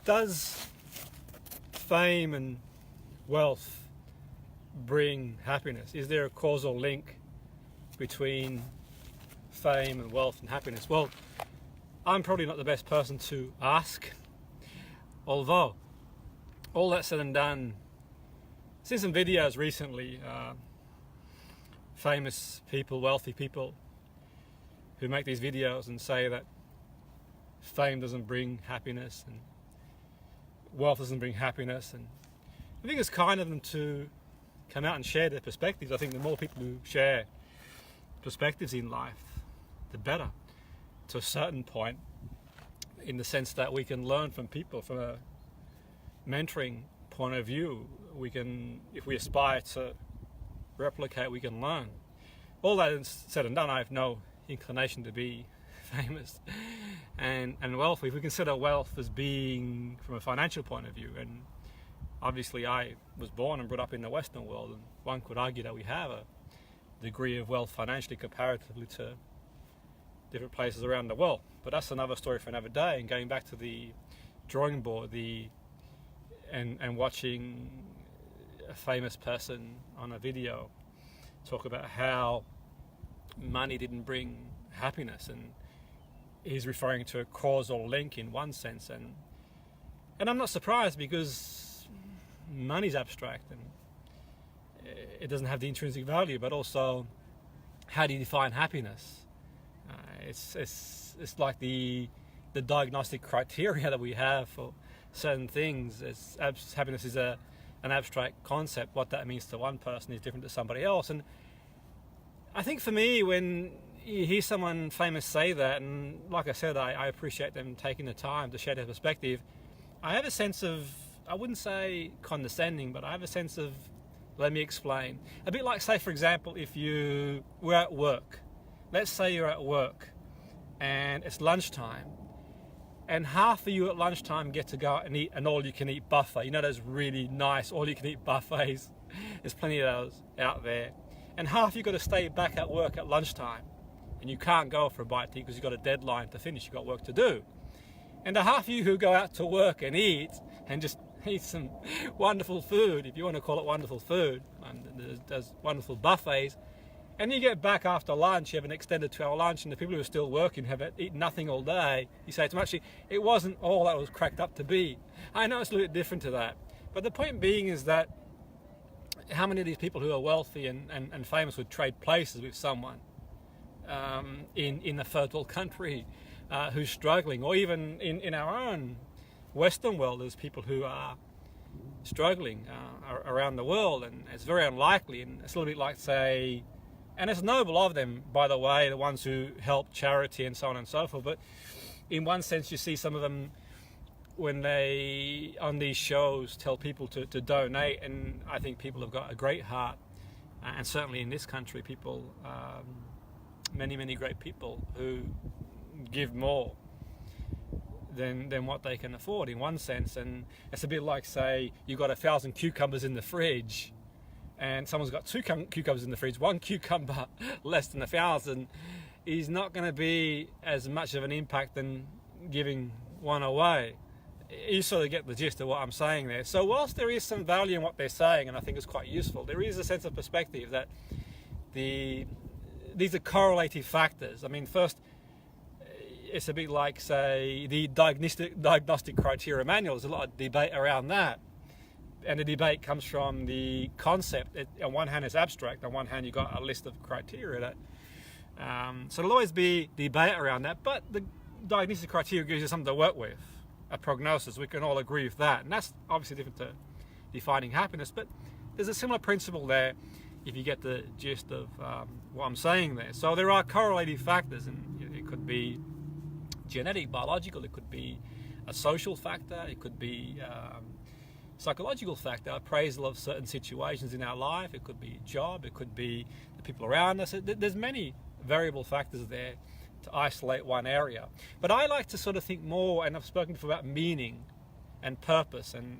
Does fame and wealth bring happiness? Is there a causal link between fame and wealth and happiness? Well, I'm probably not the best person to ask, although all that said and done, I've seen some videos recently, famous people, wealthy people, who make these videos and say that fame doesn't bring happiness and wealth doesn't bring happiness. And I think it's kind of them to come out and share their perspectives. I think the more people who share perspectives in life, the better, to a certain point, in the sense that we can learn from people from a mentoring point of view. We can, if we aspire to replicate, we can learn. All that is said and done, I have no inclination to be famous and wealthy. If we consider wealth as being from a financial point of view, and obviously I was born and brought up in the Western world, and one could argue that we have a degree of wealth financially comparatively to different places around the world, but that's another story for another day. And going back to the drawing board, and watching a famous person on a video talk about how money didn't bring happiness, and he's referring to a causal link in one sense, and I'm not surprised, because money's abstract and it doesn't have the intrinsic value. But also, how do you define happiness? It's like the diagnostic criteria that we have for certain things. Happiness is an abstract concept. What that means to one person is different to somebody else. And I think for me, when you hear someone famous say that, and like I said, I appreciate them taking the time to share their perspective, I have a sense of, I wouldn't say condescending, but I have a sense of, let me explain. A bit like, say for example, if you were at work. Let's say you're at work and it's lunchtime, and half of you at lunchtime get to go out and eat an all-you-can-eat buffet. You know those really nice all-you-can-eat buffets? There's plenty of those out there. And half you got to stay back at work at lunchtime, and you can't go for a bite to eat because you've got a deadline to finish, you've got work to do. And the half of you who go out to work and eat, and just eat some wonderful food, if you want to call it wonderful food, and there's wonderful buffets, and you get back after lunch, you have an extended 2-hour lunch, and the people who are still working have eaten nothing all day. You say to them, actually, it wasn't all that was cracked up to be. I know it's a little bit different to that. But the point being is that how many of these people who are wealthy and famous would trade places with someone in a third world country who's struggling? Or even in our own Western world, there's people who are struggling around the world, and it's very unlikely. And it's a little bit like, say, and it's noble of them, by the way, the ones who help charity and so on and so forth. But in one sense, you see some of them when they, on these shows, tell people to donate. And I think people have got a great heart. And certainly in this country, people, many, many great people who give more than what they can afford in one sense. And it's a bit like, say, you've got 1,000 cucumbers in the fridge, and someone's got 2 cucumbers in the fridge. 1 cucumber less than 1,000 is not going to be as much of an impact than giving one away. You sort of get the gist of what I'm saying there. So whilst there is some value in what they're saying, and I think it's quite useful, there is a sense of perspective that these are correlative factors. I mean, first, it's a bit like, say, the diagnostic criteria manual. There's a lot of debate around that. And the debate comes from the concept. On one hand, it's abstract. On one hand, you've got a list of criteria. So there'll always be debate around that. But the diagnostic criteria gives you something to work with, a prognosis. We can all agree with that. And that's obviously different to defining happiness. But there's a similar principle there, if you get the gist of what I'm saying there. So there are correlative factors, and it could be genetic, biological, it could be a social factor, it could be psychological factor, appraisal of certain situations in our life, it could be job, it could be the people around us. There's many variable factors there to isolate one area. But I like to sort of think more, and I've spoken before about meaning and purpose, and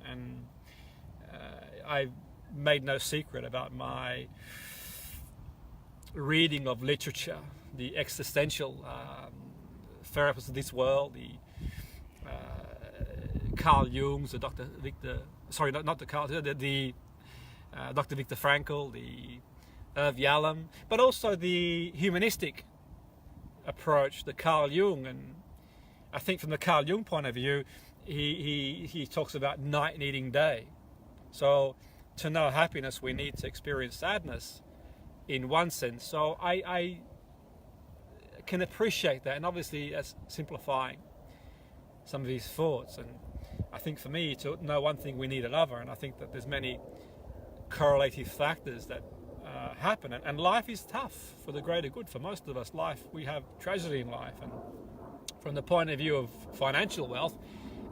I made no secret about my reading of literature, the existential therapists of this world, the Carl Jung's, the Dr. Victor, sorry, not the Carl, the Dr. Viktor Frankl, the Irv Yalom, but also the humanistic approach, the Carl Jung. And I think from the Carl Jung point of view, he talks about night needing day. So to know happiness, we need to experience sadness in one sense. So I can appreciate that, and obviously that's simplifying some of his thoughts. And I think for me, to know one thing, we need another, and I think that there's many correlative factors that happen, and life is tough for the greater good. For most of us, we have tragedy in life, and from the point of view of financial wealth,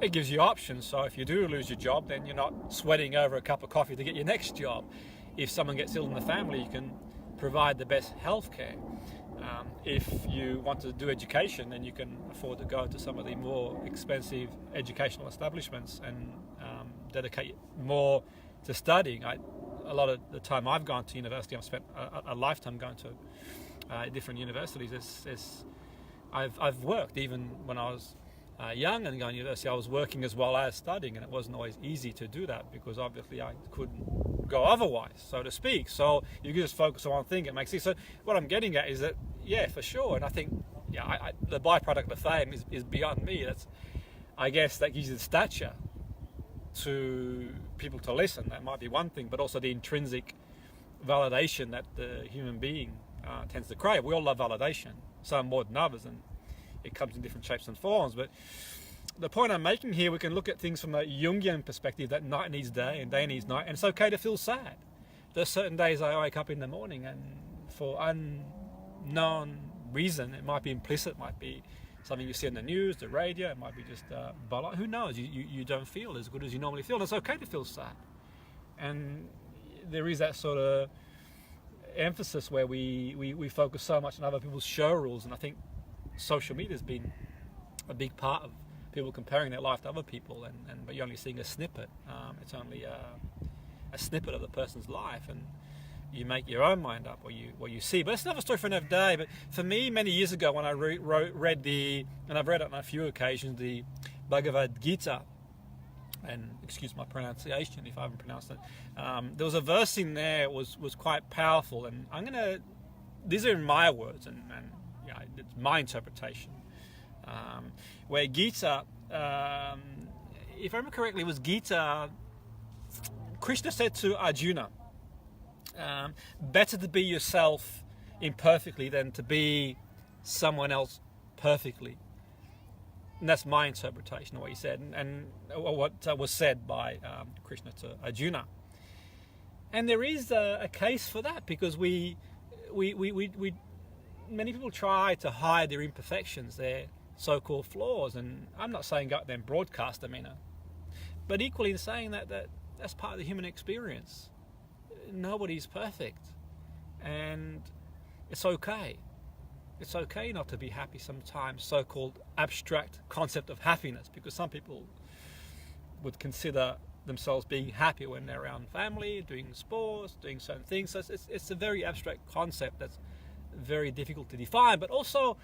it gives you options. So if you do lose your job, then you're not sweating over a cup of coffee to get your next job. If someone gets ill in the family, you can provide the best health care. If you want to do education, then you can afford to go to some of the more expensive educational establishments and dedicate more to studying. A lot of the time I've gone to university, I've spent a lifetime going to different universities. I've worked even when I was young and going to university. I was working as well as studying, and it wasn't always easy to do that because obviously I couldn't go otherwise, so to speak. So you can just focus on one thing, it makes sense. So what I'm getting at is that, yeah, for sure, and I think the byproduct of fame is beyond me. I guess that gives you the stature to people to listen. That might be one thing, but also the intrinsic validation that the human being tends to crave. We all love validation, some more than others, and it comes in different shapes and forms. But the point I'm making here, we can look at things from a Jungian perspective, that night needs day and day needs night, and it's okay to feel sad. There's certain days I wake up in the morning and for unknown reason, it might be implicit, it might be something you see on the news, the radio, it might be just, but who knows, you don't feel as good as you normally feel. And it's okay to feel sad. And there is that sort of emphasis where we focus so much on other people's show rules, and I think social media has been a big part of people comparing their life to other people, but you're only seeing a snippet. It's only a snippet of the person's life, and you make your own mind up what you see. But it's another story for another day. But for me, many years ago, when I read and I've read it on a few occasions, the Bhagavad Gita, and excuse my pronunciation if I haven't pronounced it, there was a verse in there was quite powerful, and these are in my words, and it's my interpretation, where Gita, if I remember correctly, it was Gita, Krishna said to Arjuna, better to be yourself imperfectly than to be someone else perfectly. And that's my interpretation of what he said, and what was said by Krishna to Arjuna. And there is a case for that, because we many people try to hide their imperfections, their so-called flaws, and I'm not saying go out there and broadcast them but equally in saying that's part of the human experience. Nobody's perfect, and it's okay. It's okay not to be happy sometimes. So-called abstract concept of happiness, because some people would consider themselves being happy when they're around family, doing sports, doing certain things. So it's a very abstract concept that's very difficult to define. But also,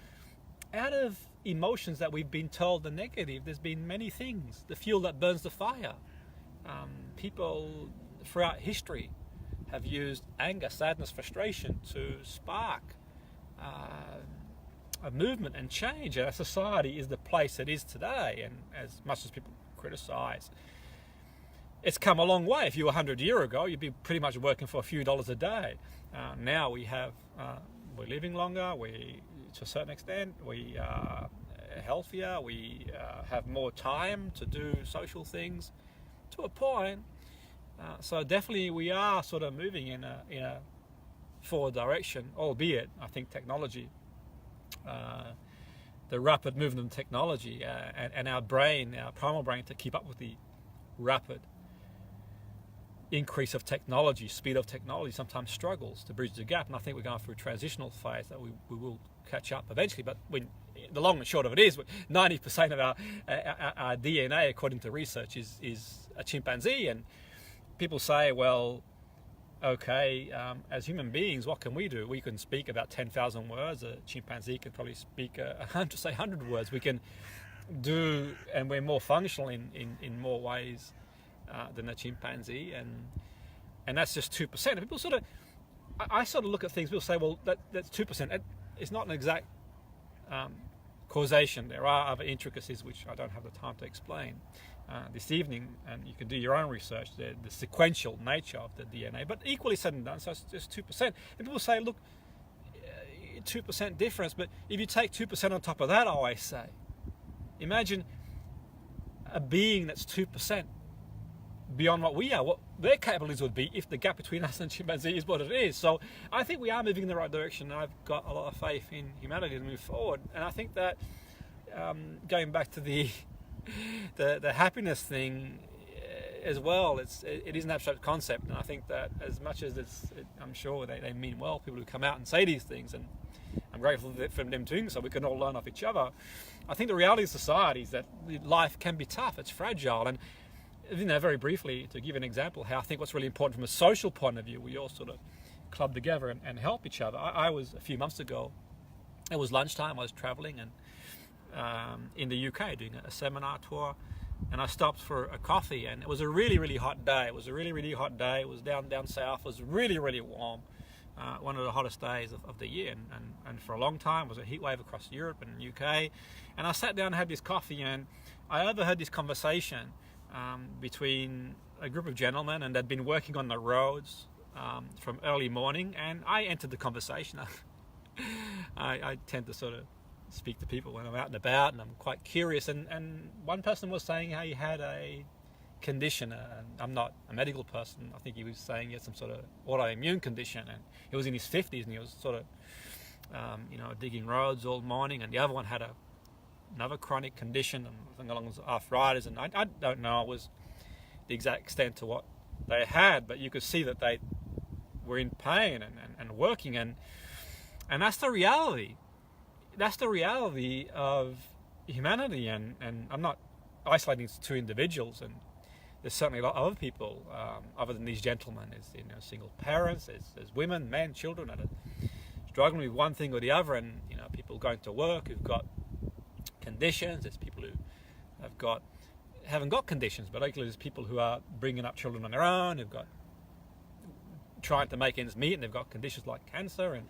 out of emotions that we've been told are negative, there's been many things. The fuel that burns the fire. People throughout history have used anger, sadness, frustration to spark a movement and change. And our society is the place it is today. And as much as people criticize, it's come a long way. If you were 100 years ago, you'd be pretty much working for a few dollars a day. Now we're living longer. To a certain extent, we are healthier. We have more time to do social things to a point. So definitely we are sort of moving in a forward direction, albeit I think technology, the rapid movement of technology, and our primal brain, to keep up with the rapid increase of technology, speed of technology, sometimes struggles to bridge the gap. And I think we're going through a transitional phase that we will catch up eventually. But the long and short of it is, 90% of our DNA, according to research, is a chimpanzee. And people say, well, okay, as human beings, what can we do? We can speak about 10,000 words. A chimpanzee can probably speak 100 words. We can do, and we're more functional in more ways than a chimpanzee, and that's just 2%. And people sort of, I sort of look at things. People say, well, that's 2%. It's not an exact causation. There are other intricacies which I don't have the time to explain this evening, and you can do your own research. The sequential nature of the DNA, but equally said and done. So it's just 2%. And people say, look, 2% difference, but if you take 2% on top of that, I always say, imagine a being that's 2% beyond what we are, what their capabilities would be if the gap between us and chimpanzee is what it is. So I think we are moving in the right direction, and I've got a lot of faith in humanity to move forward. And I think that going back to the happiness thing as well, it is an abstract concept, and I think that as much as I'm sure they mean well, people who come out and say these things, and I'm grateful for them doing so, we can all learn off each other. I think the reality of society is that life can be tough, it's fragile, and very briefly, to give an example, how I think what's really important from a social point of view, we all sort of club together and help each other. I was, a few months ago, it was lunchtime, I was traveling and in the UK doing a seminar tour, and I stopped for a coffee, and it was a really, really hot day. It was down south, it was really, really warm. One of the hottest days of the year, and for a long time was a heat wave across Europe and UK. And I sat down and had this coffee, and I overheard this conversation between a group of gentlemen, and they'd been working on the roads from early morning, and I entered the conversation. I tend to sort of speak to people when I'm out and about, and I'm quite curious, and one person was saying how he had a condition, and I'm not a medical person. I think he was saying he had some sort of autoimmune condition, and he was in his 50s, and he was sort of digging roads all morning, and the other one had another chronic condition, and I think along with arthritis, and I don't know was the exact extent to what they had, but you could see that they were in pain and working, and that's the reality. That's the reality of humanity, and I'm not isolating two individuals, and there's certainly a lot of other people other than these gentlemen. There's single parents, there's women, men, children that are struggling with one thing or the other, and people going to work who've got conditions. There's people who haven't got conditions, but actually there's people who are bringing up children on their own, who've got trying to make ends meet, and they've got conditions like cancer,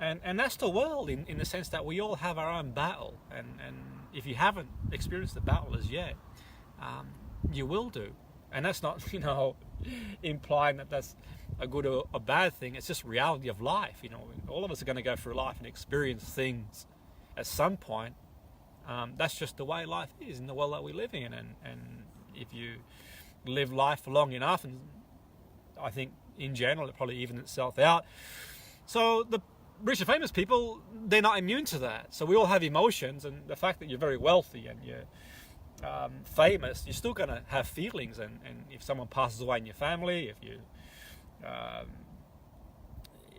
and that's the world in the sense that we all have our own battle, and if you haven't experienced the battle as yet, you will do. And that's not implying that that's a good or a bad thing. It's just reality of life. All of us are going to go through life and experience things at some point. That's just the way life is in the world that we live in, and if you live life long enough, and I think in general it probably evens itself out. So the rich and famous people, they're not immune to that. So we all have emotions, and the fact that you're very wealthy and you're famous, you're still going to have feelings, and if someone passes away in your family,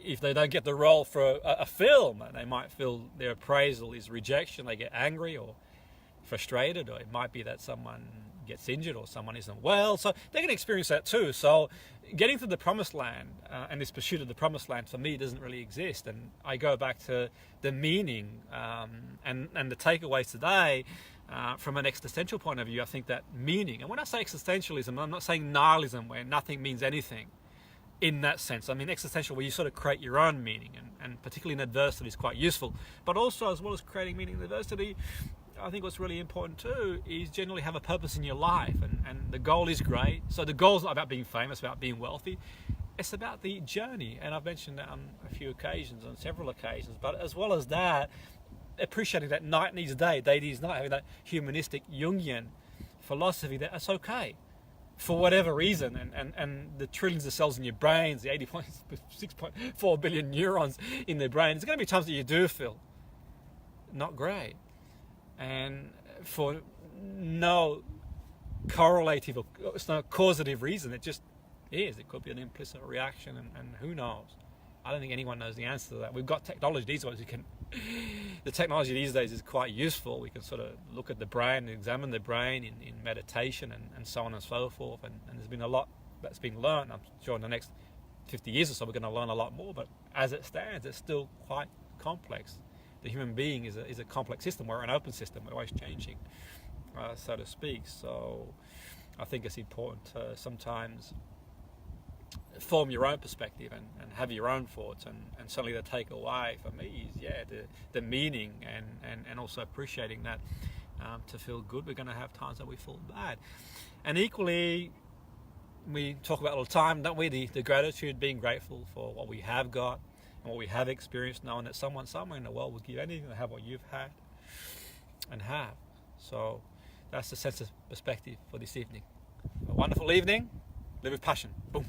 if they don't get the role for a film, they might feel their appraisal is rejection, they get angry or frustrated, or it might be that someone gets injured or someone isn't well, so they're going to experience that too. So getting to the promised land and this pursuit of the promised land for me doesn't really exist, and I go back to the meaning and the takeaways today. From an existential point of view, I think that meaning, and when I say existentialism, I'm not saying nihilism where nothing means anything in that sense. I mean existential where you sort of create your own meaning, and particularly in adversity is quite useful, but also as well as creating meaning in adversity, I think what's really important too is generally have a purpose in your life, and the goal is great. So the goal is not about being famous, about being wealthy. It's about the journey, and I've mentioned that on a few occasions, on several occasions, but as well as that, appreciating that night needs day, day needs night, having that humanistic Jungian philosophy that it's okay for whatever reason, and the trillions of cells in your brains, the 6.4 billion neurons in the brain, there's going to be times that you do feel not great, and for no correlative or it's no causative reason, it just is. It could be an implicit reaction, and who knows. I don't think anyone knows the answer to that. We've got technology these days. The technology these days is quite useful. We can sort of look at the brain and examine the brain in meditation and so on and so forth. And there's been a lot that's been learned. I'm sure in the next 50 years or so we're going to learn a lot more. But as it stands, it's still quite complex. the human being is a complex system. We're an open system. We're always changing, so to speak. So I think it's important to sometimes form your own perspective and have your own thoughts, and certainly the takeaway for me is the meaning and also appreciating that to feel good we're going to have times that we feel bad. And equally, we talk about all the time, don't we, the gratitude, being grateful for what we have got and what we have experienced, knowing that someone somewhere in the world would give anything to have what you've had and have. So that's the sense of perspective for this evening. A wonderful evening. Live with passion. Boom.